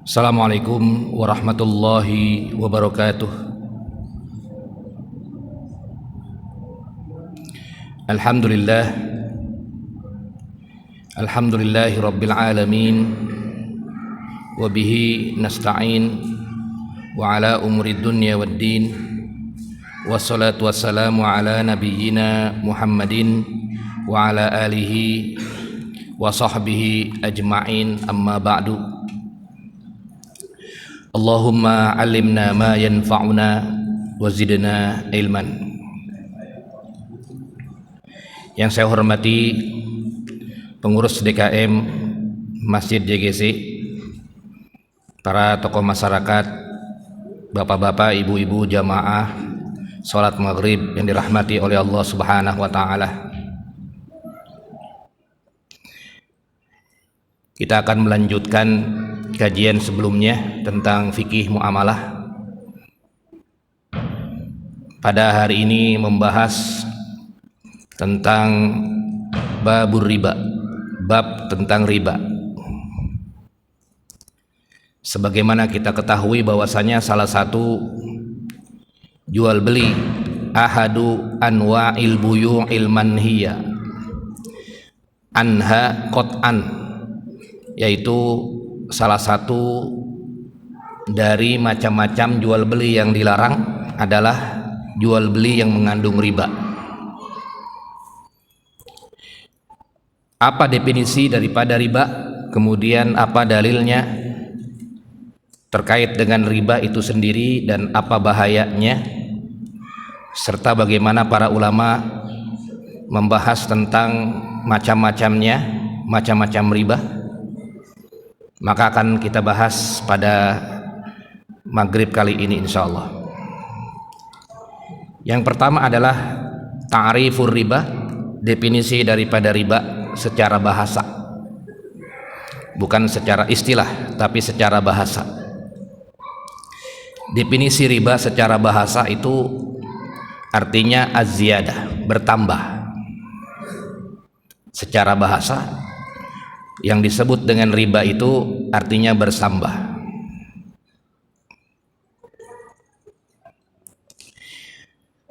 Assalamualaikum warahmatullahi wabarakatuh. Alhamdulillah, alhamdulillahi rabbil alamin, wa bihi nasta'in wa ala umuri dunya waddin, wassalatu wassalamu ala nabiyyina Muhammadin wa ala alihi wa sahbihi ajma'in, amma ba'du. Allahumma alimna ma yanfa'una wa zidna ilman. Yang saya hormati pengurus DKM Masjid JGC, para tokoh masyarakat, bapak-bapak, ibu-ibu jamaah salat maghrib yang dirahmati oleh Allah Subhanahu wa taala. Kita akan melanjutkan kajian sebelumnya tentang fikih muamalah. Pada hari ini membahas tentang babur riba, bab tentang riba. Sebagaimana kita ketahui bahwasanya salah satu jual beli ahadu anwa'il buyu'il manhiya anha qat'an, yaitu salah satu dari macam-macam jual beli yang dilarang adalah jual beli yang mengandung riba. Apa definisi daripada riba? Kemudian apa dalilnya terkait dengan riba itu sendiri dan apa bahayanya? Serta bagaimana para ulama membahas tentang macam-macamnya, macam-macam riba. Maka akan kita bahas pada maghrib kali ini insyaallah. Yang pertama adalah ta'rifur riba, definisi daripada riba secara bahasa, bukan secara istilah tapi secara bahasa. Definisi riba secara bahasa itu artinya az-ziyadah, bertambah. Secara bahasa yang disebut dengan riba itu artinya bersambah.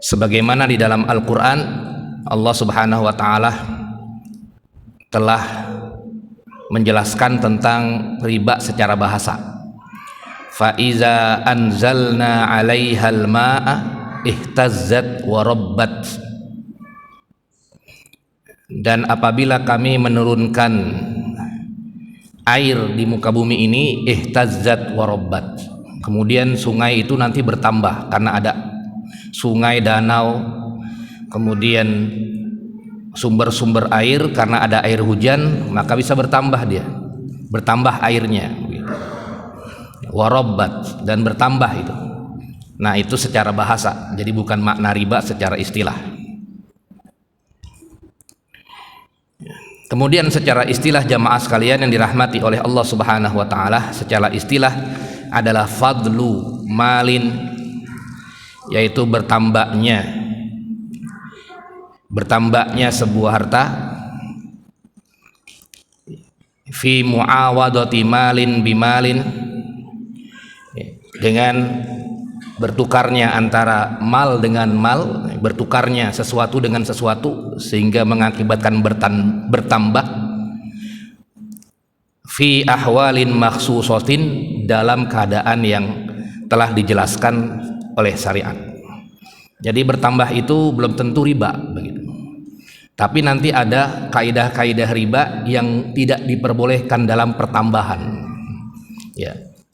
Sebagaimana di dalam Al-Quran Allah Subhanahu wa ta'ala telah menjelaskan tentang riba secara bahasa. Fa'iza anzalna 'alaihal ma'a ihtazzat wa rabbat. Dan apabila kami menurunkan air di muka bumi ini, ihtazzat wa rabbat, kemudian sungai itu nanti bertambah karena ada sungai, danau, kemudian sumber-sumber air, karena ada air hujan maka bisa bertambah, dia bertambah airnya, wa rabbat, dan bertambah itu. Nah, itu secara bahasa, jadi bukan makna riba secara istilah. Kemudian secara istilah jamaah sekalian yang dirahmati oleh Allah Subhanahu wa taala, secara istilah adalah fadlu malin, yaitu bertambahnya sebuah harta, fi muawadati malin bimalin, dengan bertukarnya antara mal dengan mal, bertukarnya sesuatu dengan sesuatu sehingga mengakibatkan bertambah, fi ahwalin makhsusatin, dalam keadaan yang telah dijelaskan oleh syariat. Jadi bertambah itu belum tentu riba begitu. Tapi nanti ada kaidah-kaidah riba yang tidak diperbolehkan dalam pertambahan.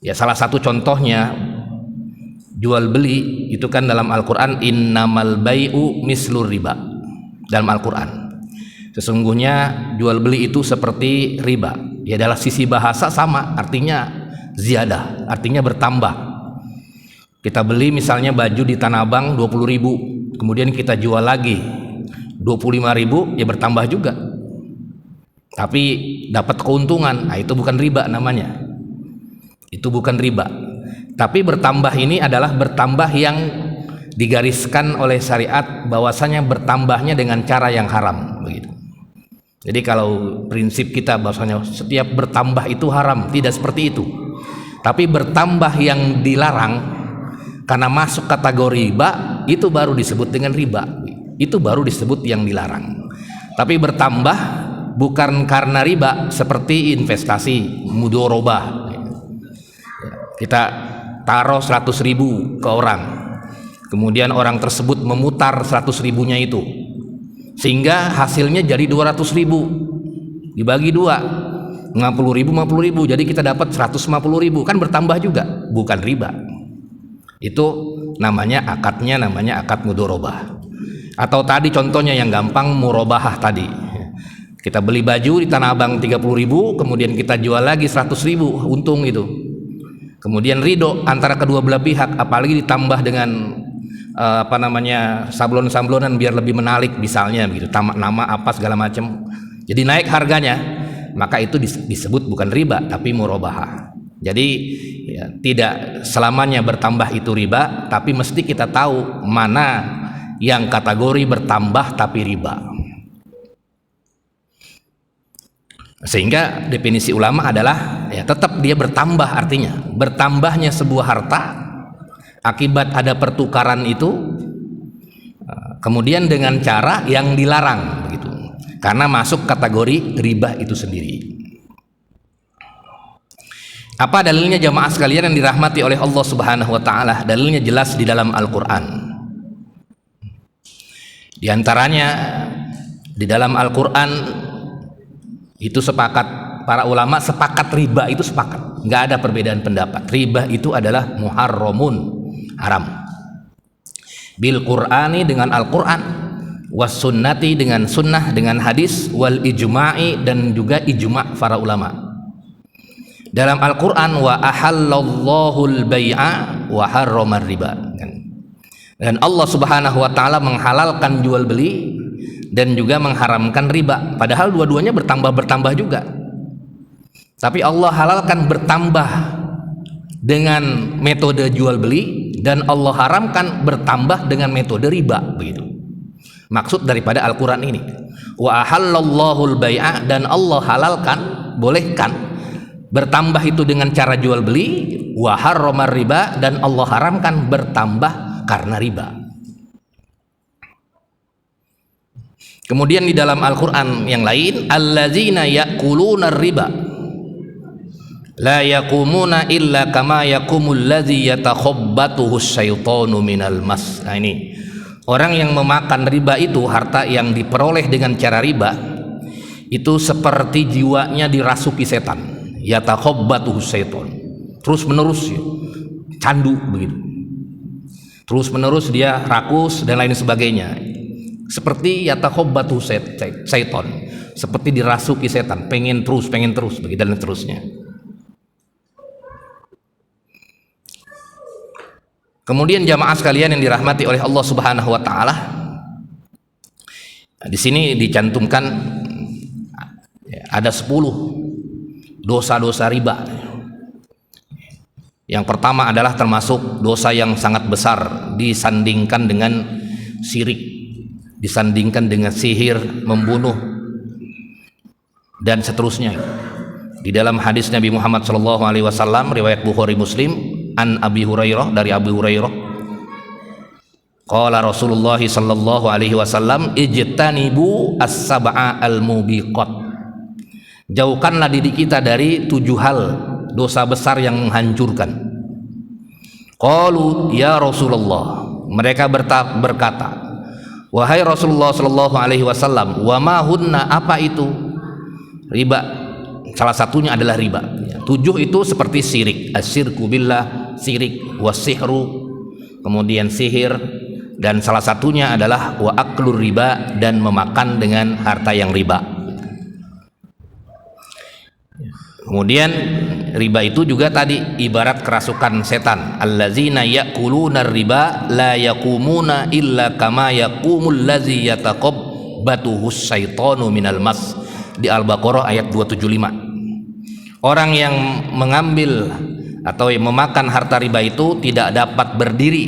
Ya, salah satu contohnya jual beli itu kan dalam Al-Quran, innamal bai'u mislur riba. Dalam Al-Quran sesungguhnya jual beli itu seperti riba. Ya, dalam sisi bahasa sama, artinya ziyadah, artinya bertambah. Kita beli misalnya baju di Tanah Abang 20.000, kemudian kita jual lagi 25.000, ya bertambah juga, tapi dapat keuntungan. Nah, itu bukan riba namanya, itu bukan riba. Tapi bertambah ini adalah bertambah yang digariskan oleh syariat, bahwasanya bertambahnya dengan cara yang haram begitu. Jadi kalau prinsip kita bahwasanya setiap bertambah itu haram, tidak seperti itu. Tapi bertambah yang dilarang karena masuk kategori riba, itu baru disebut dengan riba. Itu baru disebut yang dilarang. Tapi bertambah bukan karena riba, seperti investasi mudorobah. Kita taruh 100.000 ke orang, kemudian orang tersebut memutar 100.000-nya itu, sehingga hasilnya jadi 200.000, dibagi 2, 50.000, jadi kita dapat 150.000, kan bertambah juga, bukan riba. Itu namanya akadnya, namanya akad mudorobah. Atau tadi contohnya yang gampang, murobahah tadi, kita beli baju di Tanah Abang 30.000, kemudian kita jual lagi 100.000, untung itu. Kemudian ridho antara kedua belah pihak, apalagi ditambah dengan sablon-sablonan biar lebih menarik misalnya begitu, nama apa segala macam, jadi naik harganya, maka itu disebut bukan riba tapi murabahah. Jadi ya, tidak selamanya bertambah itu riba, tapi mesti kita tahu mana yang kategori bertambah tapi riba. Sehingga definisi ulama adalah ya tetap dia bertambah, artinya bertambahnya sebuah harta akibat ada pertukaran itu, kemudian dengan cara yang dilarang begitu, karena masuk kategori riba itu sendiri. Apa dalilnya jamaah sekalian yang dirahmati oleh Allah Subhanahu wa taala? Dalilnya jelas di dalam Al-Qur'an. Di antaranya di dalam Al-Qur'an itu sepakat, para ulama sepakat riba itu sepakat, nggak ada perbedaan pendapat. Riba itu adalah muharramun, haram. Bil Qur'ani dengan Al-Qur'an, was sunnati dengan sunnah, dengan hadis, wal ijma'i dan juga ijma' para ulama. Dalam Al-Qur'an wa ahallallahu al-bai'a wa harramar riba. Dan Allah Subhanahu wa taala menghalalkan jual beli dan juga mengharamkan riba, padahal dua-duanya bertambah juga, tapi Allah halalkan bertambah dengan metode jual beli, dan Allah haramkan bertambah dengan metode riba begitu. Maksud daripada Al-Quran ini, wa ahallallahu al-bai'a, dan Allah halalkan, bolehkan bertambah itu dengan cara jual beli, wa harramar riba, dan Allah haramkan bertambah karena riba. Kemudian di dalam Al-Quran yang lain, allazina ya'kuluna riba la yaqumuna illa kama yaqumul ladzi yatakhabbatuhu syaitanu minal mas. Nah ini, orang yang memakan riba itu, harta yang diperoleh dengan cara riba itu seperti jiwanya dirasuki setan, yatakhabbatuhu syaitan, terus menerus ya, candu begitu, terus menerus dia rakus dan lain sebagainya. Seperti yatakhabbatu syaitan, seperti dirasuki setan, pengen terus begitu dan seterusnya. Kemudian jamaah sekalian yang dirahmati oleh Allah Subhanahu wa taala, di sini dicantumkan ada 10 dosa-dosa riba. Yang pertama adalah termasuk dosa yang sangat besar, disandingkan dengan syirik, disandingkan dengan sihir, membunuh dan seterusnya. Di dalam hadis Nabi Muhammad SAW riwayat Bukhari Muslim, an Abi Hurairah, dari Abu Hurairah, qala Rasulullah sallallahu alaihi wasallam, ijtanibu as-sab'a al-mubiqat, jauhkanlah diri kita dari 7 hal dosa besar yang menghancurkan. Qalu ya Rasulullah, mereka berkata, wahai Rasulullah sallallahu alaihi wasallam, wa ma hunna, apa itu riba? Salah satunya adalah riba. 7 itu seperti syirik, asyirku billah, syirik, wasihru, kemudian sihir, dan salah satunya adalah wa aklur riba, dan memakan dengan harta yang riba. Kemudian riba itu juga tadi ibarat kerasukan setan, allazina ya'kuluna riba la yaqumuna illa kama yaqumul ladzi yataqabbatuhu syaitanu minal mas, di Al-Baqarah ayat 275. Orang yang mengambil atau yang memakan harta riba itu tidak dapat berdiri,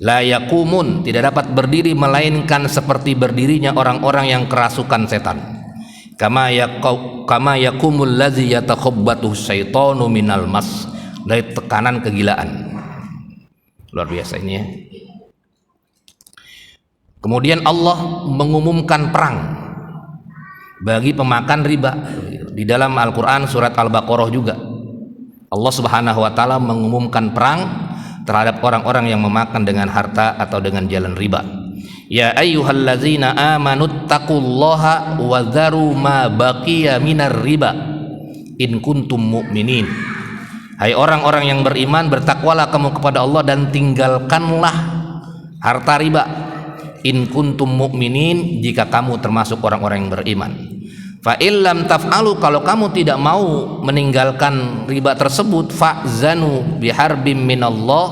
la yaqumun, tidak dapat berdiri, melainkan seperti berdirinya orang-orang yang kerasukan setan. kama yakumul ladzi yatakhabbathu syaitanu minal mas, dari tekanan kegilaan. Luar biasa ini ya. Kemudian Allah mengumumkan perang bagi pemakan riba. Di dalam Al-Quran surat Al-Baqarah juga Allah subhanahu wa ta'ala mengumumkan perang terhadap orang-orang yang memakan dengan harta atau dengan jalan riba. Ya ayyuhallazina amanu taqullaha wa dharu ma baqiya minar riba in kuntum mu'minin. Hai orang-orang yang beriman, bertakwalah kamu kepada Allah dan tinggalkanlah harta riba in kuntum mu'minin, jika kamu termasuk orang-orang yang beriman. Fa illam taf'alu, kalau kamu tidak mau meninggalkan riba tersebut, fa'zanu biharbim minallah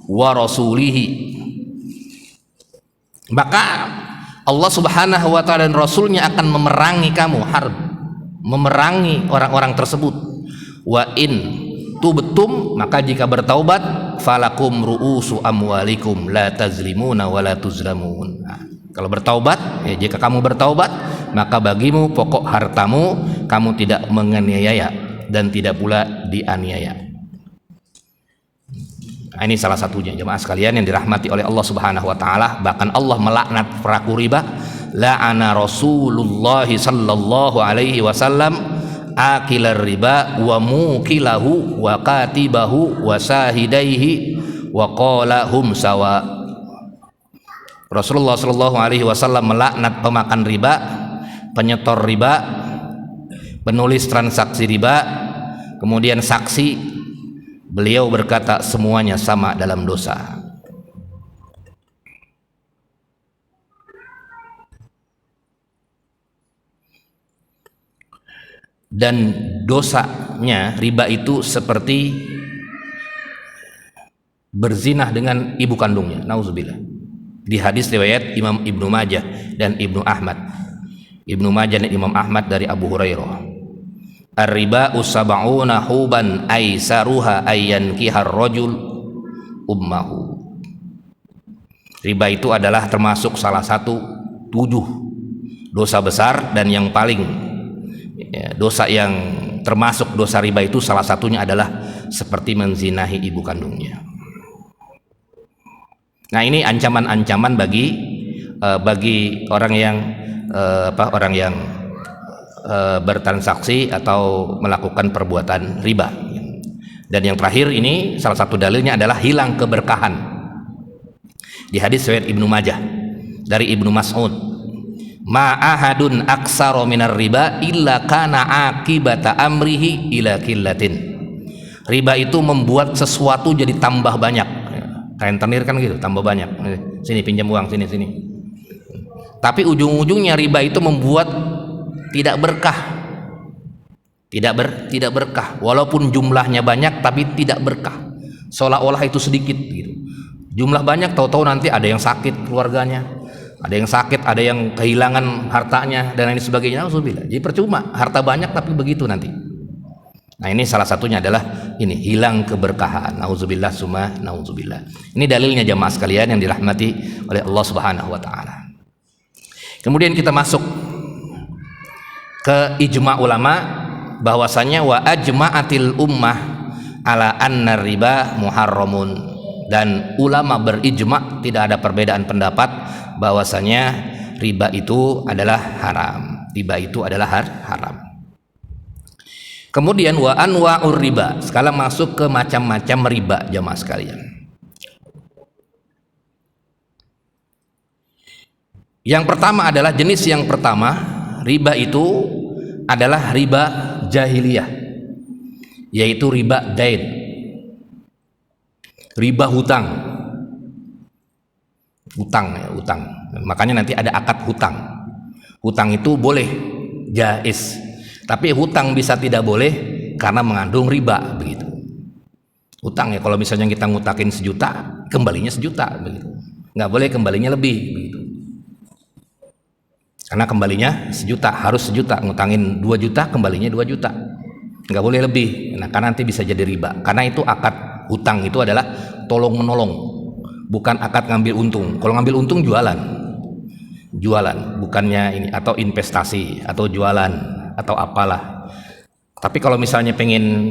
wa rasulihi, maka Allah subhanahu wa ta'ala dan Rasulnya akan memerangi kamu, harb, memerangi orang-orang tersebut. Wa in tubtum, maka jika bertaubat, falakum ru'usu amwalikum la tazlimuna wa la tuzlamun. Nah, kalau bertaubat, ya, jika kamu bertaubat, maka bagimu pokok hartamu, kamu tidak menganiaya dan tidak pula dianiaya. Nah, ini salah satunya jemaah sekalian yang dirahmati oleh Allah subhanahu wa ta'ala. Bahkan Allah melaknat pelaku riba. La'ana Rasulullah sallallahu alaihi wasallam akilar riba wa mukilahu wa katibahu wa sahidaihi wa qala hum sawa. Rasulullah sallallahu alaihi wasallam melaknat pemakan riba, penyetor riba, penulis transaksi riba, kemudian saksi. Beliau berkata semuanya sama dalam dosa. Dan dosanya riba itu seperti berzinah dengan ibu kandungnya. Nauzubillah. Di hadis riwayat Imam Ibnu Majah dan Ibnu Ahmad. Ibnu Majah dan Imam Ahmad dari Abu Hurairah. Ar-riba sab'una huban aisaruha ayyan kihar rajul ummahu. Riba itu adalah termasuk salah satu 7 dosa besar, dan yang paling dosa yang termasuk dosa riba itu salah satunya adalah seperti menzinahi ibu kandungnya. Nah, ini ancaman-ancaman bagi orang yang bertransaksi atau melakukan perbuatan riba. Dan yang terakhir ini salah satu dalilnya adalah hilang keberkahan. Di hadis riwayat Ibnu Majah dari Ibnu Mas'ud, ma ahadun aksaro minar riba illa kana akibata amrihi ila killatin. Riba itu membuat sesuatu jadi tambah banyak. Kain tenir kan gitu, tambah banyak. Sini pinjam uang, sini. Tapi ujung-ujungnya riba itu membuat tidak berkah, tidak berkah. Walaupun jumlahnya banyak, tapi tidak berkah. Seolah-olah itu sedikit gitu. Jumlah banyak, tahu-tahu nanti ada yang sakit keluarganya, ada yang sakit, ada yang kehilangan hartanya dan lain sebagainya. Alhamdulillah. Jadi percuma, harta banyak tapi begitu nanti. Nah, ini salah satunya adalah ini, hilang keberkahan. Nauzubillah summa nauzubillah. Ini dalilnya jamaah sekalian yang dirahmati oleh Allah Subhanahu wa taala. Kemudian kita masuk ke ijma ulama bahwasanya wa ajma'atil ummah ala anna riba muharramun, dan ulama berijma, tidak ada perbedaan pendapat bahwasanya riba itu adalah haram. Riba itu adalah haram. Kemudian wa anwa'ur riba, sekarang masuk ke macam-macam riba jamaah sekalian. Yang pertama adalah jenis yang pertama, riba itu adalah riba jahiliyah, yaitu riba dain, riba hutang. Makanya nanti ada akad hutang. Hutang itu boleh, jaiz, tapi hutang bisa tidak boleh karena mengandung riba begitu. Hutang ya, kalau misalnya kita ngutakin 1 juta, kembalinya 1 juta begitu. Nggak boleh kembalinya lebih begitu. Karena kembalinya 1 juta, harus 1 juta, ngutangin 2 juta, kembalinya 2 juta, nggak boleh lebih. Nah, karena nanti bisa jadi riba. Karena itu akad hutang itu adalah tolong menolong, bukan akad ngambil untung. Kalau ngambil untung jualan, bukannya ini, atau investasi atau jualan atau apalah. Tapi kalau misalnya pengen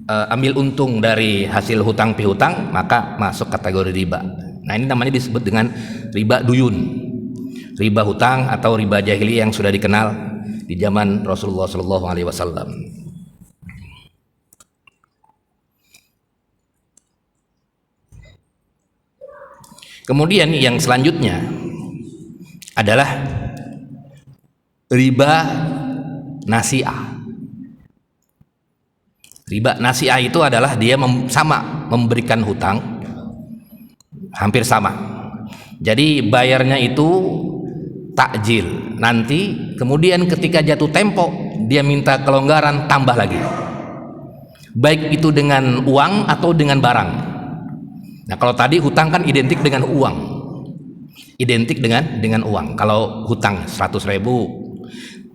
ambil untung dari hasil hutang piutang, maka masuk kategori riba. Nah, ini namanya disebut dengan riba duyun, riba hutang atau riba jahiliyah yang sudah dikenal di zaman Rasulullah SAW. Kemudian yang selanjutnya adalah riba nasi'ah. Riba nasi'ah itu adalah dia sama memberikan hutang, hampir sama. Jadi bayarnya itu takjil, nanti kemudian ketika jatuh tempo dia minta kelonggaran, tambah lagi, baik itu dengan uang atau dengan barang. Nah, kalau tadi hutang kan identik dengan uang, identik dengan uang kalau hutang 100.000.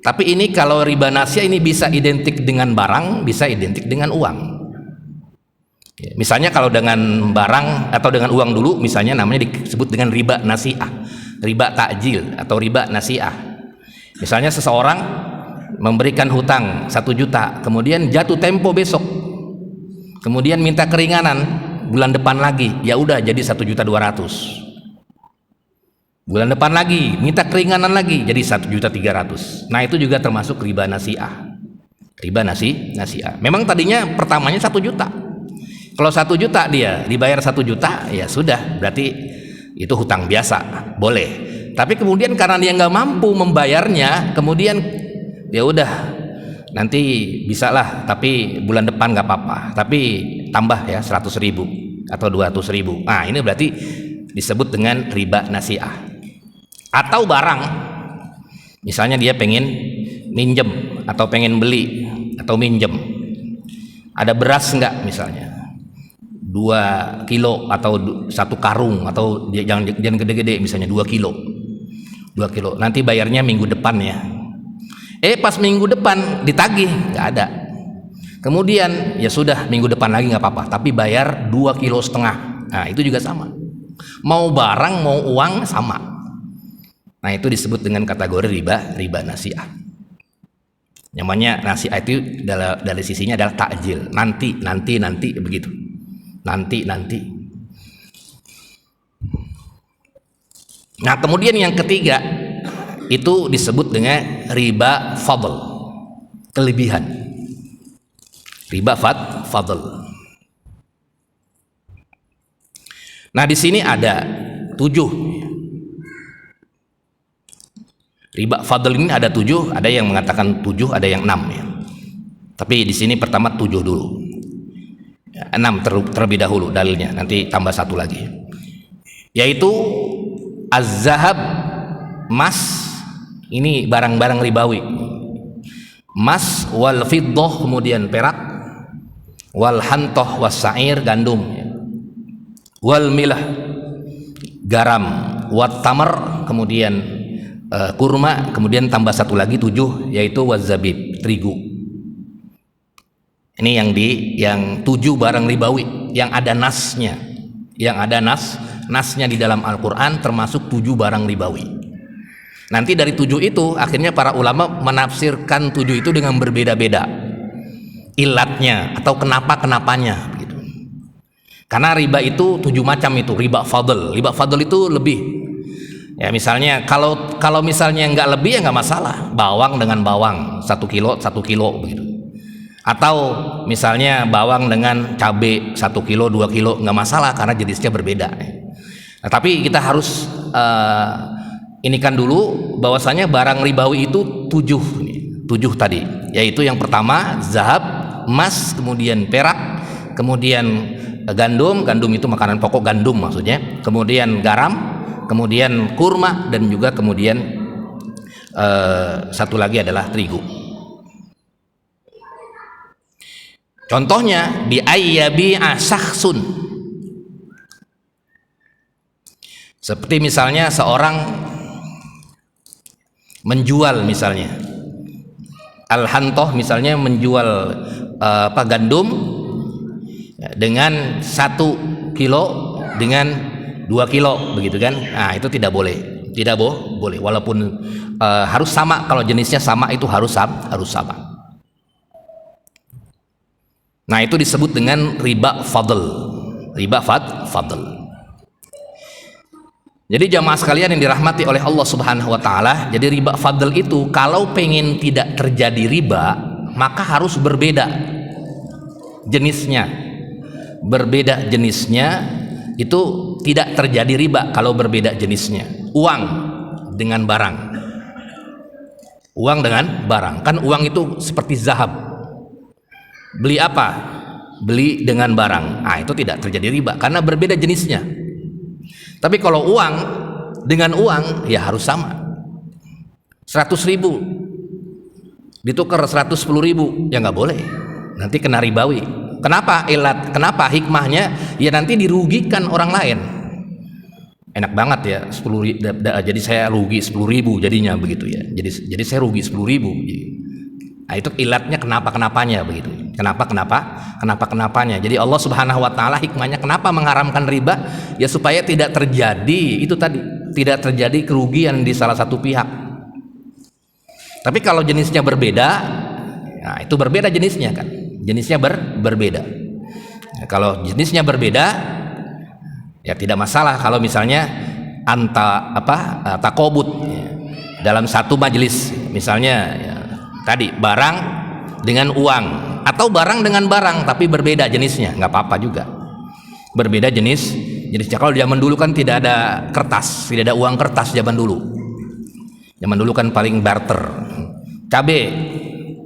Tapi ini kalau riba nasi'ah ini bisa identik dengan barang, bisa identik dengan uang. Misalnya kalau dengan barang atau dengan uang dulu, misalnya namanya disebut dengan riba nasi'ah, riba takjil atau riba nasi'ah. Misalnya seseorang memberikan hutang 1 juta, kemudian jatuh tempo besok, kemudian minta keringanan bulan depan lagi, ya udah jadi 1.200.000. Bulan depan lagi minta keringanan lagi, jadi 1.300.000. Nah, itu juga termasuk riba nasi'ah. Riba nasi'ah. Memang tadinya pertamanya 1 juta. Kalau 1 juta dia dibayar 1 juta, ya sudah, berarti itu hutang biasa, boleh. Tapi kemudian karena dia nggak mampu membayarnya, kemudian ya udah, nanti bisalah, tapi bulan depan nggak apa-apa, tapi tambah ya 100.000 atau 200.000. Nah, ini berarti disebut dengan riba nasi'ah. Atau barang, misalnya dia pengen minjem atau pengen beli atau minjem, ada beras enggak misalnya 2 kilo atau 1 karung, atau jangan gede-gede, misalnya 2 kilo, nanti bayarnya minggu depan ya. Pas minggu depan ditagih, nggak ada. Kemudian ya sudah, minggu depan lagi nggak apa-apa, tapi bayar 2,5 kilo. Nah, itu juga sama, mau barang mau uang sama. Nah, itu disebut dengan kategori riba nasi'ah. Namanya nasi'ah itu dari sisinya adalah takjil, nanti begitu, nanti. Nah, kemudian yang ketiga itu disebut dengan riba fadl, kelebihan. Riba fadl. Nah, di sini ada 7. Riba fadl ini ada 7, ada yang mengatakan 7, ada yang 6 ya. Tapi di sini pertama 7 dulu. 6 terlebih dahulu dalilnya, nanti tambah 1 lagi. Yaitu az-zahab, emas, ini barang-barang ribawi. Emas, wal fiddah, kemudian perak, wal hantoh was sa'ir, gandum, wal milah, garam, wat tamar, kemudian kurma, kemudian tambah 1 lagi 7, yaitu wazabib, terigu. Ini yang 7 barang ribawi yang ada nasnya, nasnya di dalam Al-Quran, termasuk 7 barang ribawi. Nanti dari 7 itu akhirnya para ulama menafsirkan 7 itu dengan berbeda-beda ilatnya atau kenapanya begitu. Karena riba itu 7 macam, itu riba fadl itu lebih. Ya, misalnya kalau misalnya nggak lebih ya nggak masalah, bawang dengan bawang 1 kilo begitu. Atau misalnya bawang dengan cabai 1 kilo 2 kilo, nggak masalah karena jenisnya berbeda. Nah, tapi kita harus inikan dulu bahwasanya barang ribawi itu 7 tadi, yaitu yang pertama zahab, emas, kemudian perak, kemudian gandum itu makanan pokok, gandum maksudnya, kemudian garam, kemudian kurma, dan juga kemudian 1 lagi adalah terigu. Contohnya bi ayyabi'a syakhsun, seperti misalnya seorang menjual, misalnya al-hantoh, misalnya menjual gandum dengan 1 kilo dengan 2 kilo begitu kan. Nah, itu tidak boleh. Tidak boleh, walaupun harus sama. Kalau jenisnya sama itu harus sama. Nah, itu disebut dengan riba fadl. Jadi jamaah sekalian yang dirahmati oleh Allah Subhanahu wa taala, jadi riba fadl itu kalau pengen tidak terjadi riba, maka harus berbeda jenisnya. Berbeda jenisnya itu tidak terjadi riba kalau berbeda jenisnya. Uang dengan barang. Kan uang itu seperti zahab. Beli apa? Beli dengan barang. Nah, itu tidak terjadi riba karena berbeda jenisnya. Tapi kalau uang dengan uang ya harus sama. 100.000 ditukar 110.000 ya nggak boleh. Nanti kena ribawi. Kenapa? Kenapa hikmahnya? Ya nanti dirugikan orang lain. Enak banget ya 10.000. Jadi saya rugi 10.000 jadinya begitu ya. Jadi saya rugi 10.000. Nah, itu ilatnya kenapanya begitu. Kenapanya. Jadi Allah Subhanahu wa taala hikmahnya kenapa mengharamkan riba? Ya supaya tidak terjadi itu tadi, tidak terjadi kerugian di salah satu pihak. Tapi kalau jenisnya berbeda, nah itu berbeda jenisnya kan. Jenisnya berbeda. Nah, kalau jenisnya berbeda ya tidak masalah kalau misalnya takobut ya, dalam satu majelis misalnya ya, tadi barang dengan uang atau barang dengan barang tapi berbeda jenisnya, nggak apa-apa juga. Berbeda jenisnya. Kalau zaman dulu kan tidak ada kertas, tidak ada uang kertas zaman dulu. Zaman dulu kan paling barter. Cabe,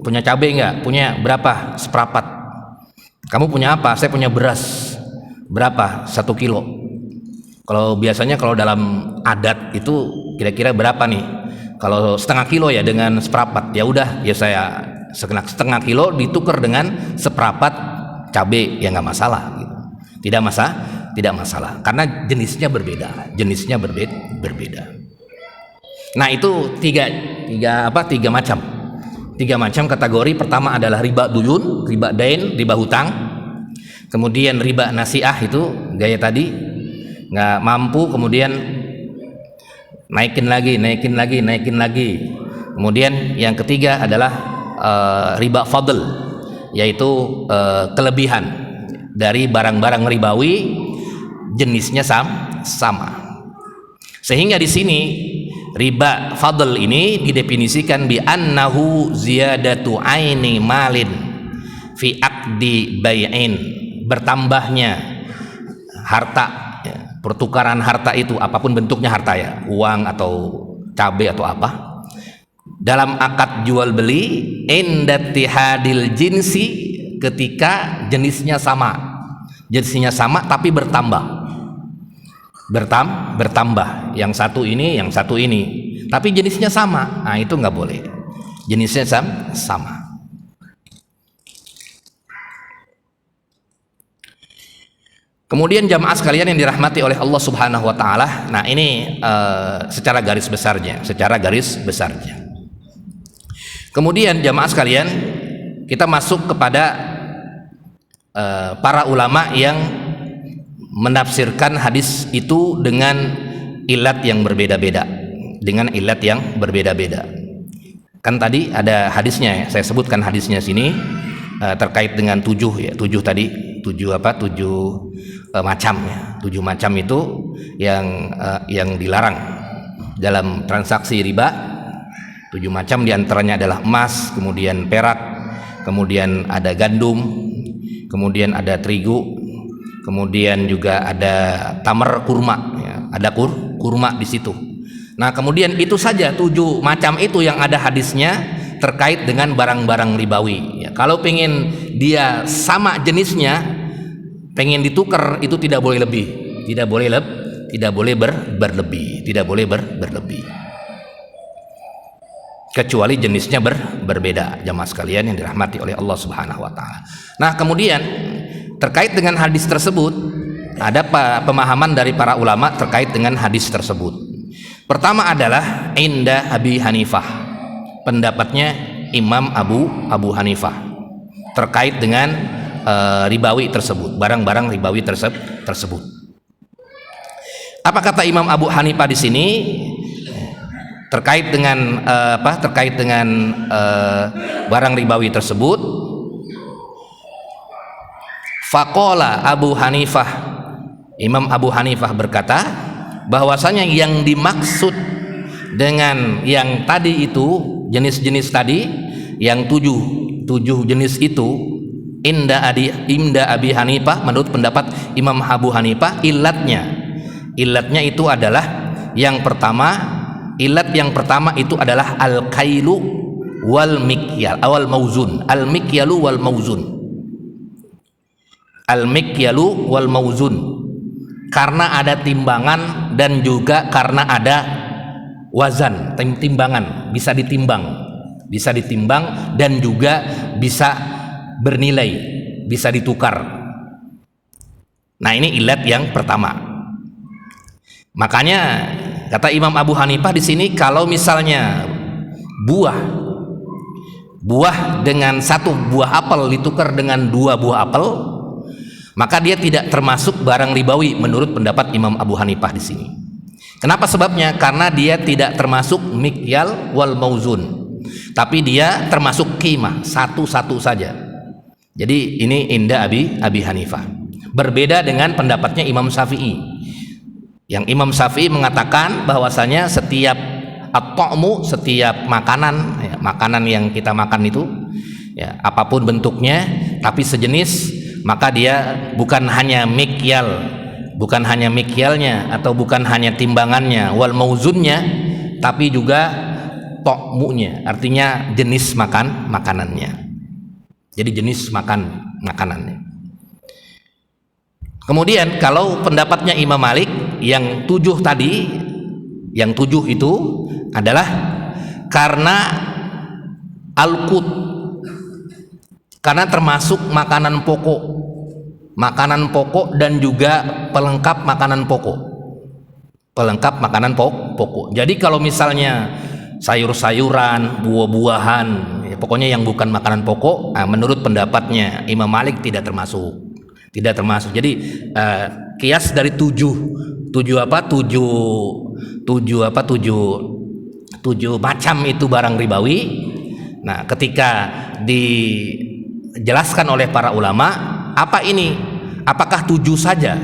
punya cabe nggak? Punya berapa? Seprapat. Kamu punya apa? Saya punya beras. Berapa? 1 kilo. Kalau biasanya kalau dalam adat itu kira-kira berapa nih? Kalau setengah kilo ya dengan seprapat, ya udah ya saya setengah kilo ditukar dengan seprapat cabai ya nggak masalah gitu. Tidak masalah karena jenisnya berbeda. Nah, itu tiga macam kategori. Pertama adalah riba duyun, riba dain, riba hutang. Kemudian riba nasiah itu gaya tadi nggak mampu, kemudian naikin lagi. Kemudian yang ketiga adalah riba fadl, yaitu kelebihan dari barang-barang ribawi jenisnya sama. Sehingga di sini riba fadl ini didefinisikan bi annahu ziyadatu aini malin fi aqdi bai'in, bertambahnya harta, pertukaran harta itu apapun bentuknya harta ya, uang atau cabai atau apa, dalam akad jual beli indattihadil jinsi, ketika jenisnya sama tapi bertambah yang satu ini tapi jenisnya sama. Nah, itu nggak boleh, jenisnya sama. Kemudian jamaah sekalian yang dirahmati oleh Allah Subhanahu wa taala, nah ini secara garis besarnya. Kemudian jamaah sekalian, kita masuk kepada para ulama yang menafsirkan hadis itu dengan ilat yang berbeda-beda. Kan tadi ada hadisnya ya, saya sebutkan hadisnya sini terkait dengan 7 macam itu yang dilarang dalam transaksi riba. 7 macam diantaranya adalah emas, kemudian perak, kemudian ada gandum, kemudian ada terigu, kemudian juga ada tamar kurma ya, ada kurma di situ. Nah, kemudian itu saja 7 macam itu yang ada hadisnya terkait dengan barang-barang ribawi ya. Kalau pengen dia sama jenisnya, pengen ditukar, itu tidak boleh lebih, tidak boleh berlebih, kecuali jenisnya berbeda. Jamaah sekalian yang dirahmati oleh Allah Subhanahu wa taala. Nah, kemudian terkait dengan hadis tersebut ada pemahaman dari para ulama terkait dengan hadis tersebut. Pertama adalah inda Abi Hanifah, pendapatnya Imam Abu Hanifah terkait dengan ribawi tersebut, barang-barang ribawi tersebut. Apa kata Imam Abu Hanifah di sini? terkait dengan barang ribawi tersebut. Faqala Abu Hanifah, Imam Abu Hanifah berkata bahwasanya yang dimaksud dengan yang tadi itu, jenis-jenis tadi yang tujuh jenis itu, inda Abi Hanifah, menurut pendapat Imam Abu Hanifah, ilatnya itu adalah yang pertama, ilat yang pertama itu adalah al-kailu wal mikyal awal mauzun, al-mikyalu wal mauzun, al-mikyalu wal mauzun, karena ada timbangan dan juga karena ada wazan, timbangan, bisa ditimbang dan juga bisa bernilai, bisa ditukar. Nah, ini ilat yang pertama. Makanya kata Imam Abu Hanifah di sini, kalau misalnya buah dengan satu buah apel ditukar dengan dua buah apel, maka dia tidak termasuk barang ribawi menurut pendapat Imam Abu Hanifah di sini. Kenapa sebabnya? Karena dia tidak termasuk mikyal wal mauzun, tapi dia termasuk qimah, satu-satu saja. Jadi ini inda Abi Hanifah. Berbeda dengan pendapatnya Imam Syafi'i. Yang Imam Syafi'i mengatakan bahwasanya setiap at-ta'mu, setiap makanan, ya, makanan yang kita makan itu, ya, apapun bentuknya tapi sejenis, maka dia bukan hanya mikyalnya atau bukan hanya timbangannya wal mauzunnya, tapi juga ta'munya, artinya jenis makanannya. Jadi jenis makanannya. Kemudian kalau pendapatnya Imam Malik yang tujuh tadi, yang tujuh itu adalah karena al-qut, karena termasuk makanan pokok dan juga pelengkap makanan pokok. Jadi kalau misalnya sayur-sayuran, buah-buahan, ya, pokoknya yang bukan makanan pokok, menurut pendapatnya Imam Malik tidak termasuk. Jadi kias dari tujuh macam itu barang ribawi. Nah, ketika dijelaskan oleh para ulama, apa ini? Apakah tujuh saja?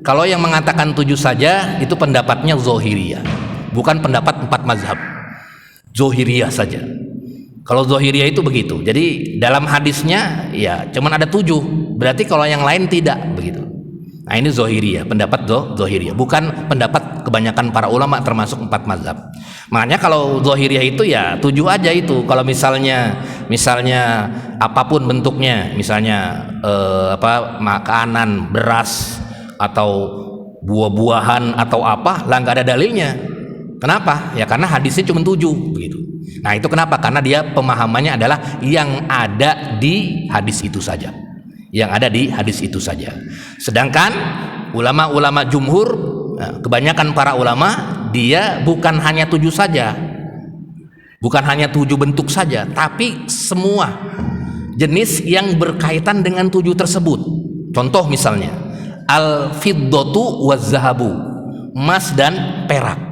Kalau yang mengatakan tujuh saja itu pendapatnya Zahiriyah, bukan pendapat 4 mazhab. Zahiriyah saja. Kalau Zahiriyah itu begitu. Jadi dalam hadisnya ya cuman ada 7. Berarti kalau yang lain tidak begitu. Nah, ini Zahiriyah, pendapat Zahiriyah, bukan pendapat kebanyakan para ulama termasuk 4 mazhab. Makanya kalau Zahiriyah itu ya 7 aja itu. Kalau misalnya apapun bentuknya, misalnya makanan, beras atau buah-buahan atau apa, lah nggak ada dalilnya. Kenapa? Ya karena hadisnya cuma 7 begitu. Nah, itu kenapa? Karena dia pemahamannya adalah yang ada di hadis itu saja. Sedangkan ulama-ulama jumhur, kebanyakan para ulama, dia bukan hanya 7 saja, bukan hanya 7 bentuk saja, tapi semua jenis yang berkaitan dengan 7 tersebut. Contoh misalnya al-fiddatu waz-zahabu, emas dan perak.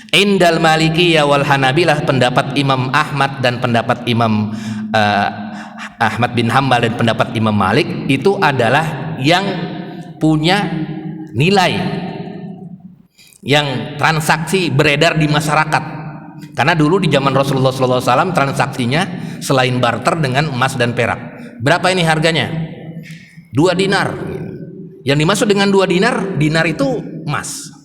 Indal Malikiyah wal Hanabilah, pendapat Imam Ahmad dan pendapat Imam Ahmad bin Hambal dan pendapat Imam Malik, itu adalah yang punya nilai, yang transaksi beredar di masyarakat. Karena dulu di zaman Rasulullah SAW transaksinya selain barter dengan emas dan perak. Berapa ini harganya? 2 dinar. Yang dimaksud dengan 2 dinar itu emas.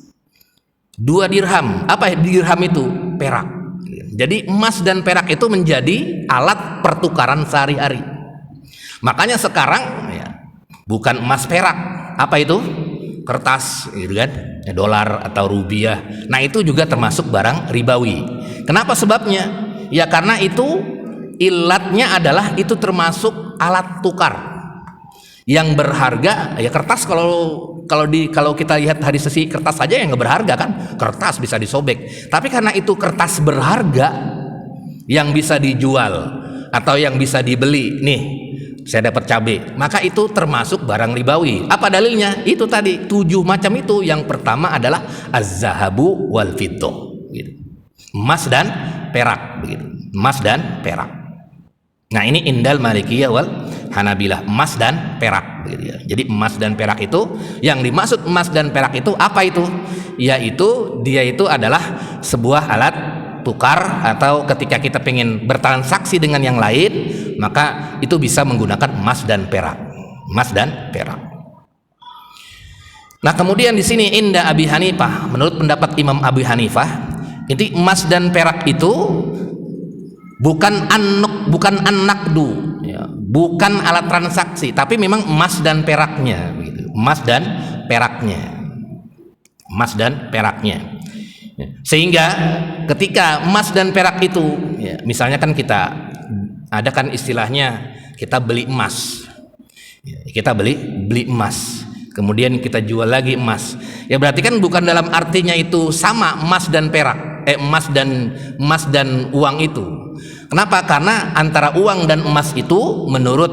2 dirham, apa dirham itu? Perak. Jadi emas dan perak itu menjadi alat pertukaran sehari-hari. Makanya sekarang ya, bukan emas perak, apa itu? Kertas, gitu kan? Ya, dolar atau rupiah. Nah, itu juga termasuk barang ribawi. Kenapa sebabnya? Ya karena itu ilatnya adalah itu termasuk alat tukar yang berharga. Ya kertas, kalau kita lihat dari sisi kertas saja yang nggak berharga kan, kertas bisa disobek. Tapi karena itu kertas berharga yang bisa dijual atau yang bisa dibeli, nih saya dapat cabai, maka itu termasuk barang ribawi. Apa dalilnya? Itu tadi 7 macam itu. Yang pertama adalah az-zahabu wal fiddah. emas dan perak begitu. Emas dan perak. Nah, ini indal Malikiyah wal Hanabilah, emas dan perak begitu ya. Jadi emas dan perak itu, yang dimaksud emas dan perak itu apa itu? Yaitu dia itu adalah sebuah alat tukar, atau ketika kita pengen bertransaksi dengan yang lain, maka itu bisa menggunakan emas dan perak. Emas dan perak. Nah, kemudian di sini inda Abi Hanifah, menurut pendapat Imam Abi Hanifah, inti emas dan perak itu bukan an-naqdu ya, bukan alat transaksi, tapi memang emas dan peraknya begitu. Emas dan peraknya. Emas dan peraknya. Sehingga ketika emas dan perak itu ya, misalnya kan kita ada kan istilahnya kita beli emas. Kita beli emas. Kemudian kita jual lagi emas. Ya berarti kan bukan dalam artinya itu sama emas dan perak, emas dan uang itu. Kenapa? Karena antara uang dan emas itu menurut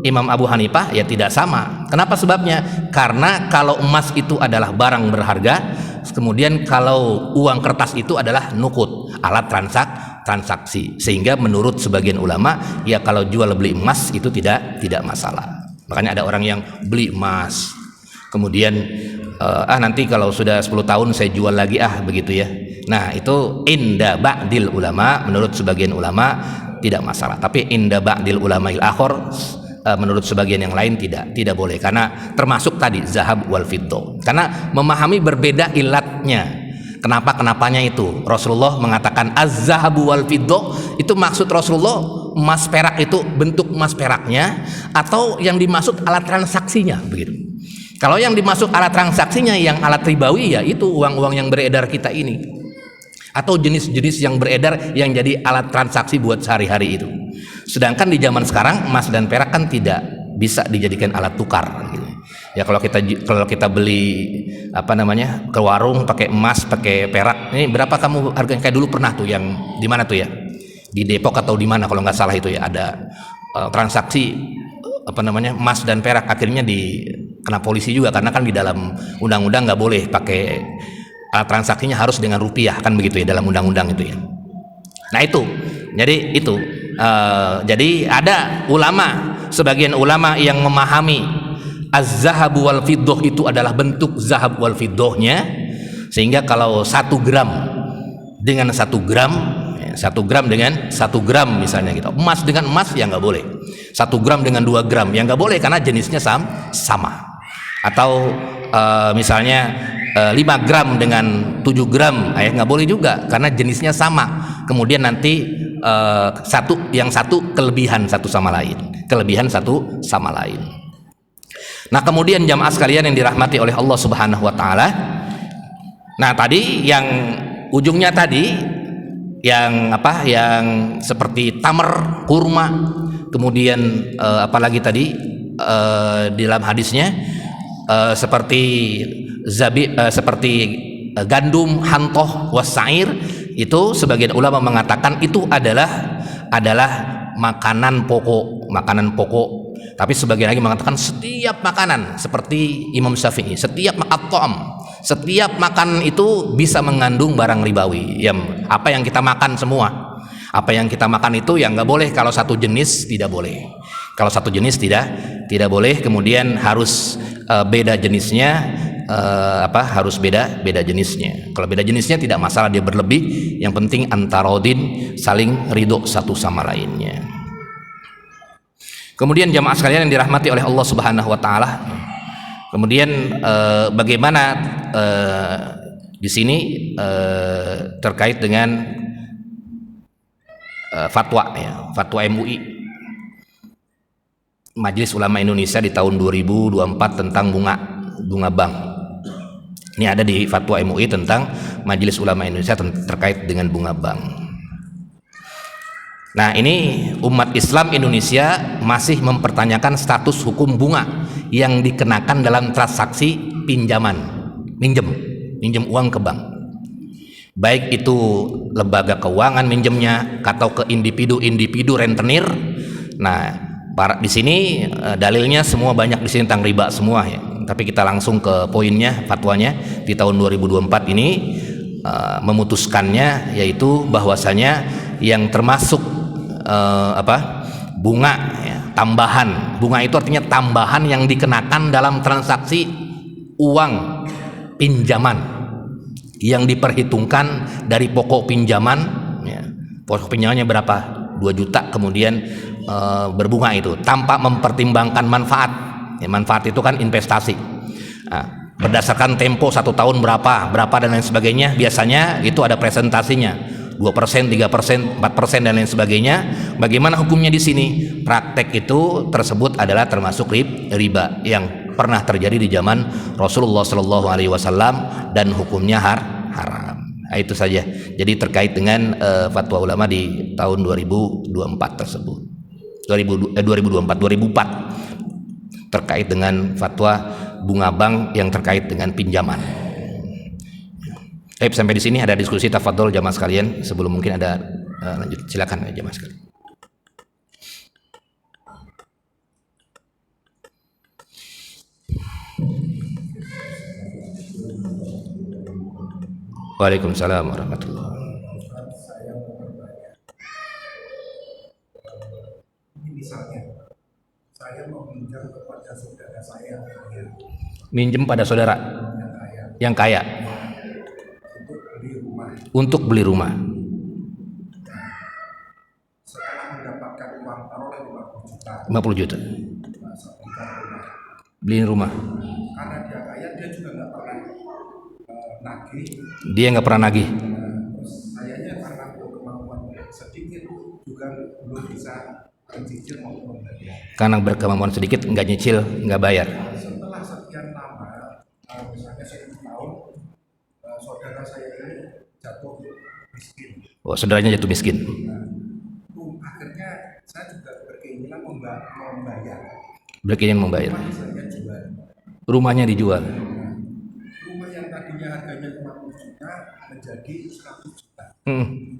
Imam Abu Hanifah ya tidak sama. Kenapa sebabnya? Karena kalau emas itu adalah barang berharga, kemudian kalau uang kertas itu adalah nukut, alat transaksi. Sehingga menurut sebagian ulama ya kalau jual beli emas itu tidak masalah. Makanya ada orang yang beli emas, kemudian nanti kalau sudah 10 tahun saya jual lagi begitu ya. Nah, itu inda ba'dil ulama, menurut sebagian ulama tidak masalah. Tapi inda ba'dil ulama'il akhor, menurut sebagian yang lain tidak boleh, karena termasuk tadi zahab wal fiddah. Karena memahami berbeda ilatnya. Kenapanya itu? Rasulullah mengatakan az-zahabu wal fiddah, itu maksud Rasulullah emas perak itu bentuk emas peraknya, atau yang dimaksud alat transaksinya begitu. Kalau yang dimaksud alat transaksinya yang alat ribawi ya itu uang-uang yang beredar kita ini, atau jenis-jenis yang beredar yang jadi alat transaksi buat sehari-hari itu. Sedangkan di zaman sekarang emas dan perak kan tidak bisa dijadikan alat tukar gitu. Ya kalau kita beli ke warung pakai emas, pakai perak, ini berapa kamu harganya? Kayak dulu pernah tuh yang di mana tuh ya? Di Depok atau di mana kalau nggak salah itu ya, ada transaksi emas dan perak, akhirnya kena polisi juga karena kan di dalam undang-undang nggak boleh pakai alat transaksinya, harus dengan rupiah kan begitu ya dalam undang-undang itu ya. Nah itu jadi ada sebagian ulama yang memahami az-zahabu wal fiddah itu adalah bentuk zahab wal fiddahnya, sehingga kalau 1 gram dengan 1 gram, 1 gram dengan 1 gram misalnya gitu, emas dengan emas ya nggak boleh. 1 gram dengan 2 gram ya nggak boleh karena jenisnya sama. Atau misalnya 5 gram dengan 7 gram nggak boleh juga karena jenisnya sama. Kemudian nanti yang satu kelebihan satu sama lain. Nah, kemudian jamaah sekalian yang dirahmati oleh Allah Subhanahu wa taala. Nah, tadi yang ujungnya tadi yang seperti tamar, kurma, kemudian apalagi tadi di dalam hadisnya seperti gandum, hantoh, wasair, itu sebagian ulama mengatakan itu adalah makanan pokok. Tapi sebagian lagi mengatakan setiap makanan, seperti Imam Syafi'i, setiap makanan itu bisa mengandung barang ribawi. Apa yang kita makan semua, apa yang kita makan itu yang nggak boleh. Kalau satu jenis tidak boleh. Kalau satu jenis tidak boleh. Kemudian harus beda jenisnya. Harus beda jenisnya. Kalau beda jenisnya tidak masalah, dia berlebih. Yang penting antarodin, saling ridho satu sama lainnya. Kemudian jamaah sekalian yang dirahmati oleh Allah Subhanahu wa taala. Kemudian bagaimana di sini terkait dengan fatwa MUI, Majelis Ulama Indonesia di tahun 2024 tentang bunga bank. Ini ada di fatwa MUI tentang Majelis Ulama Indonesia terkait dengan bunga bank. Nah, ini umat Islam Indonesia masih mempertanyakan status hukum bunga yang dikenakan dalam transaksi minjem uang ke bank. Baik itu lembaga keuangan minjemnya atau ke individu rentenir. Nah, di sini dalilnya semua banyak di sini tentang riba semua ya. Tapi kita langsung ke poinnya, fatwanya di tahun 2024 ini memutuskannya, yaitu bahwasanya yang termasuk bunga ya, tambahan. Bunga itu artinya tambahan yang dikenakan dalam transaksi uang pinjaman yang diperhitungkan dari pokok pinjaman ya. Pokok pinjamannya berapa? 2 juta, kemudian berbunga itu tanpa mempertimbangkan manfaat ya, manfaat itu kan investasi. Berdasarkan tempo 1 tahun berapa dan lain sebagainya, biasanya itu ada presentasinya 2%, 3%, 4% dan lain sebagainya. Bagaimana hukumnya di sini? Praktek itu tersebut adalah termasuk riba yang pernah terjadi di zaman Rasulullah Shallallahu Alaihi Wasallam dan hukumnya haram. Nah, itu saja. Jadi terkait dengan fatwa ulama di tahun 2024 tersebut, 2004 terkait dengan fatwa bunga bank yang terkait dengan pinjaman. Sampai di sini ada diskusi, tafadhol jamaah sekalian. Sebelum mungkin ada lanjut, silakan jamaah sekalian. Waalaikumsalam warahmatullahi wabarakatuh. Misalnya saya mau minjam kepada saudara saya minjem pada saudara yang kaya untuk beli rumah. Setelah mendapatkan uang taruhlah 50 juta beli rumah. Karena dia kaya, dia juga nggak pernah nagih. Dia nggak pernah nagih. Terus sayanya karena kemampuan sedikit juga belum bisa mencicil maupun membayar. Karena berkemampuan sedikit nggak nyicil, nggak bayar. Setelah sekian lama, misalnya 10 tahun, saudara saya ini jatuh miskin. Oh, saudaranya jatuh miskin. Akhirnya saya juga berkeinginan membayar. Berkeinginan membayar. Rumahnya dijual. Rumahnya dijual. Rumah yang tadinya harganya 50 juta menjadi 100 juta.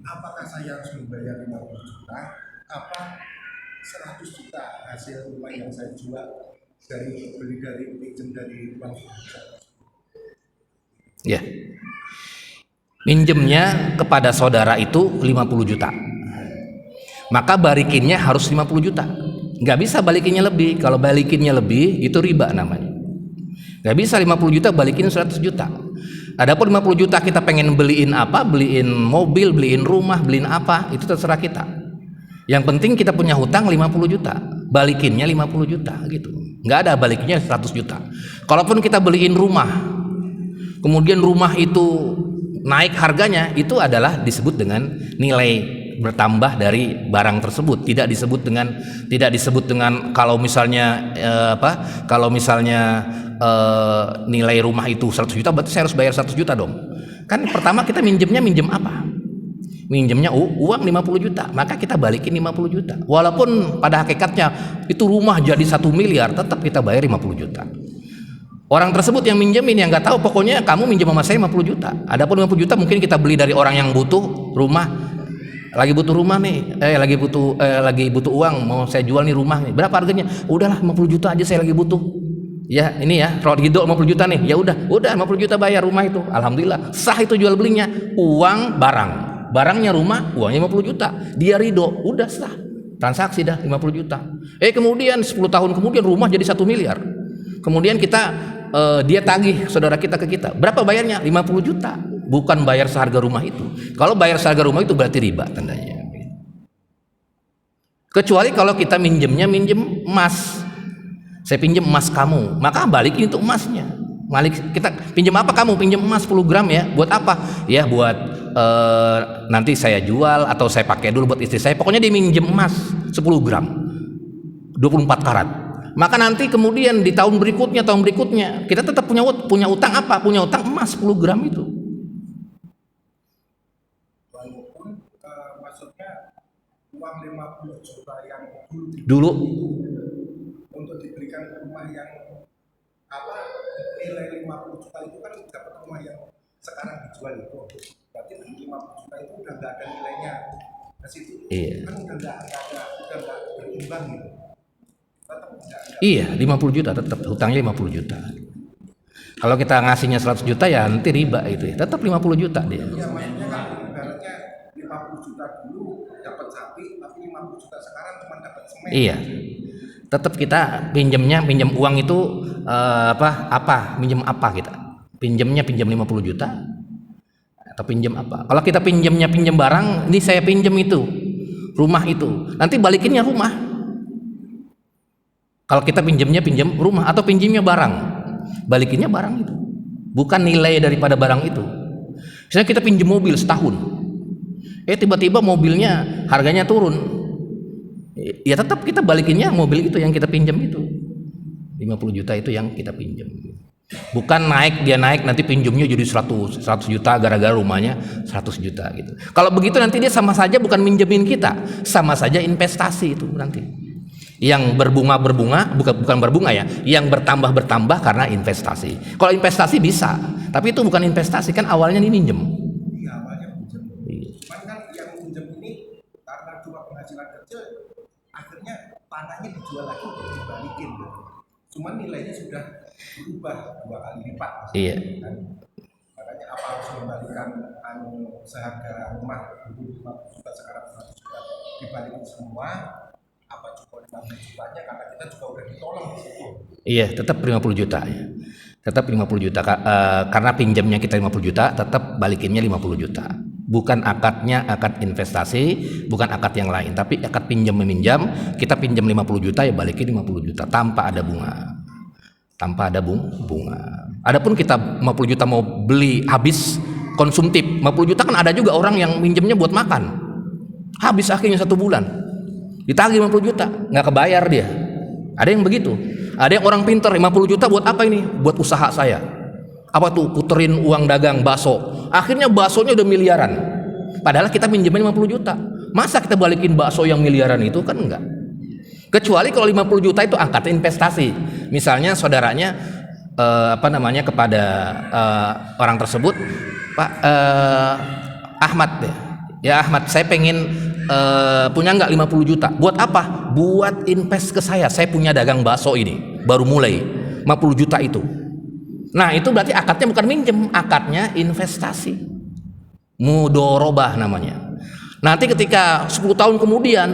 Apakah saya harus membayar 50 juta? Apa 100 juta hasil rumah yang saya jual beli dari pinjam dari bank? Ya. Minjemnya kepada saudara itu 50 juta. Maka balikinnya harus 50 juta. Nggak bisa balikinnya lebih. Kalau balikinnya lebih, itu riba namanya. Nggak bisa 50 juta balikin 100 juta. Adapun 50 juta kita pengen beliin apa, beliin mobil, beliin rumah, beliin apa, itu terserah kita. Yang penting kita punya hutang 50 juta, balikinnya 50 juta gitu. Nggak ada balikinnya 100 juta. Kalaupun kita beliin rumah, kemudian rumah itu naik harganya, itu adalah disebut dengan nilai bertambah dari barang tersebut. Tidak disebut dengan kalau misalnya nilai rumah itu 100 juta, berarti saya harus bayar 100 juta dong. Kan pertama kita minjem apa? Minjemnya uang 50 juta, maka kita balikin 50 juta. Walaupun pada hakikatnya itu rumah jadi 1 miliar, tetap kita bayar 50 juta. Orang tersebut yang minjemin, yang nggak tahu, pokoknya kamu minjem sama saya 50 juta. Adapun 50 juta mungkin kita beli dari orang yang butuh rumah, lagi butuh rumah nih, lagi butuh uang, mau saya jual nih rumah nih. Berapa harganya? Udahlah 50 juta aja, saya lagi butuh. Ya ini ya, road hidup 50 juta nih. Ya udah 50 juta bayar rumah itu. Alhamdulillah, sah itu jual belinya. Uang barangnya rumah, uangnya 50 juta. Dia ridho, udah sah. Transaksi dah 50 juta. Kemudian 10 tahun kemudian rumah jadi 1 miliar. Kemudian dia tagih saudara kita ke kita. Berapa bayarnya? 50 juta. Bukan bayar seharga rumah itu. Kalau bayar seharga rumah itu berarti riba tandanya. Kecuali kalau kita minjem emas. Saya pinjam emas kamu, maka balikin itu emasnya. Kita pinjam apa kamu? Pinjam emas 10 gram ya. Buat apa? Ya buat nanti saya jual atau saya pakai dulu buat istri saya. Pokoknya dia minjem emas 10 gram 24 karat. Maka nanti kemudian di tahun berikutnya kita tetap punya utang apa? Punya utang emas 10 gram itu. Walaupun maksudnya uang 50 juta yang dulu untuk diberikan rumah yang nilai 50 juta itu kan dapat rumah yang sekarang dijual itu. Berarti 50 juta itu udah nggak ada nilainya ke situ. Kan udah nggak berimbang gitu. Tetap enggak. Iya, 50 juta tetap hutangnya 50 juta. Kalau kita ngasihnya 100 juta ya nanti riba itu ya. Tetap 50 juta dia. Ya maksudnya kan ibaratnya 50 juta dulu dapat sapi, tapi 50 juta sekarang cuma dapat semen. Iya. Tetap kita pinjam uang itu pinjam apa kita? Pinjam 50 juta atau pinjam apa? Kalau kita pinjam barang, ini saya pinjam itu rumah itu, nanti balikinnya rumah. Kalau kita pinjam rumah atau pinjamnya barang, balikinnya barang itu, bukan nilai daripada barang itu. Misalnya kita pinjam mobil setahun, tiba-tiba mobilnya harganya turun, ya tetap kita balikinnya mobil itu yang kita pinjam itu, 50 juta itu yang kita pinjam. Bukan dia naik nanti pinjamnya jadi 100 juta gara-gara rumahnya 100 juta gitu. Kalau begitu nanti dia sama saja bukan minjemin kita, sama saja investasi itu nanti. Yang berbunga bukan berbunga ya, yang bertambah karena investasi. Kalau investasi bisa, tapi itu bukan investasi, kan awalnya ini minjem. Iya, awalnya minjem. Cuman kan yang minjem ini karena cuma penghasilan kecil, akhirnya tanahnya dijual lagi untuk dibalikin. Cuman nilainya sudah berubah 2 kali lipat. Iya. Kan? Makanya apa harus membalikan seharga rumah dulu 50 juta sekarang 100 juta dibalikin semua, apa cukup 50 jutanya karena kita juga udah ditolong di situ. Iya, tetap 50 juta ya. Tetap 50 juta karena pinjamnya kita 50 juta, tetap balikinnya 50 juta. Bukan akadnya akad investasi, bukan akad yang lain, tapi akad pinjam meminjam, kita pinjam 50 juta ya balikin 50 juta tanpa ada bunga. Tanpa ada bunga. Adapun kita 50 juta mau beli habis konsumtif, 50 juta kan ada juga orang yang minjemnya buat makan. Habis akhirnya 1 bulan. Ditagih 50 juta, nggak kebayar dia. Ada yang begitu. Ada yang orang pintar 50 juta buat apa ini? Buat usaha saya. Apa tuh? Puterin uang dagang bakso. Akhirnya baksonya udah miliaran. Padahal kita minjemin 50 juta. Masa kita balikin bakso yang miliaran itu? Kan enggak. Kecuali kalau 50 juta itu angkat investasi. Misalnya saudaranya kepada orang tersebut, Pak Ahmad deh. Ya Ahmad, saya pengen punya nggak 50 juta. Buat apa? Buat invest ke saya. Saya punya dagang bakso ini, baru mulai 50 juta itu. Nah itu berarti akadnya bukan minjem, akadnya investasi. Mudorobah namanya. Nanti ketika 10 tahun kemudian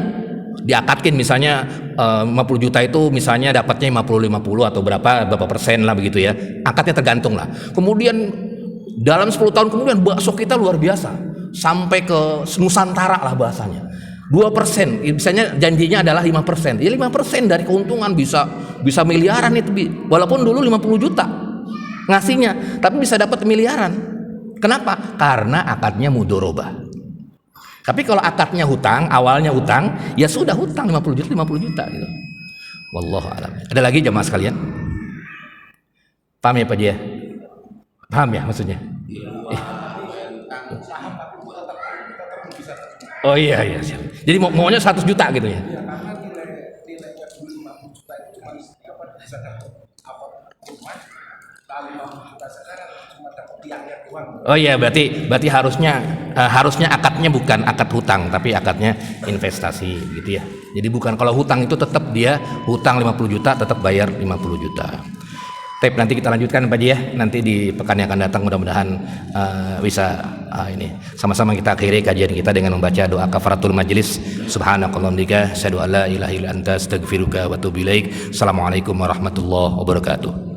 diakadkin misalnya 50 juta itu misalnya dapatnya 50 atau berapa persen lah begitu ya. Akadnya tergantung lah. Kemudian dalam 10 tahun kemudian bakso kita luar biasa. Sampai ke Nusantara lah bahasanya. 2%, misalnya janjinya adalah 5%. Ya 5% dari keuntungan bisa miliaran itu. Walaupun dulu 50 juta ngasihnya, tapi bisa dapat miliaran. Kenapa? Karena akadnya mudorobah. Tapi kalau akadnya hutang, awalnya hutang, ya sudah hutang 50 juta gitu. Wallahu a'lam. Ada lagi jamaah sekalian? Paham ya Pak Jia? Paham ya maksudnya? Oh iya siap. Jadi maunya 100 juta gitu ya. Ya karena nilainya dulu 50 juta itu cuma bisa dapat rumah, lalu 50 juta sekarang cuma dapat tiangnya doang. Oh iya, berarti harusnya akadnya bukan akad hutang tapi akadnya investasi gitu ya. Jadi bukan, kalau hutang itu tetap dia hutang 50 juta tetap bayar 50 juta. Tapi nanti kita lanjutkan Pak Ji ya. Nanti di pekan yang akan datang mudah-mudahan bisa ini sama-sama kita akhiri kajian kita dengan membaca doa kafaratul majlis. Subhanakallahumma asyhadu an la ilaha illa anta astaghfiruka wa atubu ilaik. Assalamualaikum warahmatullahi wabarakatuh.